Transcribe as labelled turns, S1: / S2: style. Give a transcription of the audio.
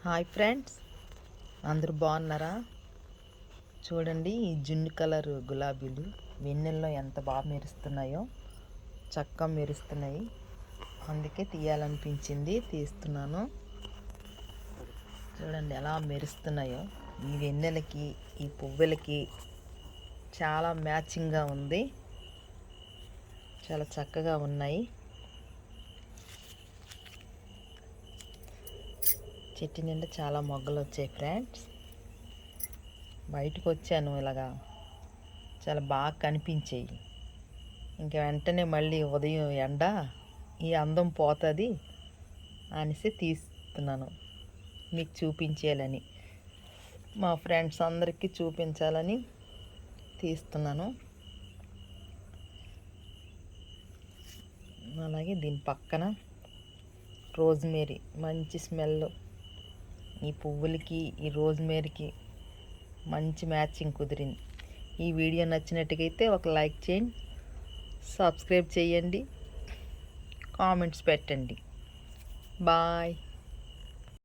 S1: Hi friends, అందరూ బాగున్నారా? చూడండి, ఈ జున్ను కలర్ గులాబీలు వెన్నెల్లో ఎంత బాగా మెరుస్తున్నాయో, చక్కగా మెరుస్తున్నాయి. అందుకే తీయాలనిపించింది, తీస్తున్నాను. చూడండి ఎలా మెరుస్తున్నాయో. ఈ వెన్నెలకి ఈ పువ్వులకి చాలా మ్యాచింగ్గా ఉంది. చాలా చక్కగా ఉన్నాయి. చెట్టు నిండా చాలా మొగ్గలు వచ్చాయి ఫ్రెండ్స్. బయటకు వచ్చాను, ఇలాగా చాలా బాగా కనిపించాయి. ఇంకా వెంటనే మళ్ళీ ఉదయం ఎండ, ఈ అందం పోతుంది అనేసి తీస్తున్నాను, మీకు చూపించాలని, మా ఫ్రెండ్స్ అందరికీ చూపించాలని తీస్తున్నాను. అలాగే దీని పక్కన రోజ్మేరీ, మంచి స్మెల్. ఈ పువ్వులకి ఈ రోజ్మేరీకి మంచి మ్యాచింగ్ కుదిరింది. ఈ వీడియో నచ్చినట్టుగైతే ఒక లైక్ చేయండి, సబ్స్క్రైబ్ చేయండి, కామెంట్స్ పెట్టండి. బాయ్.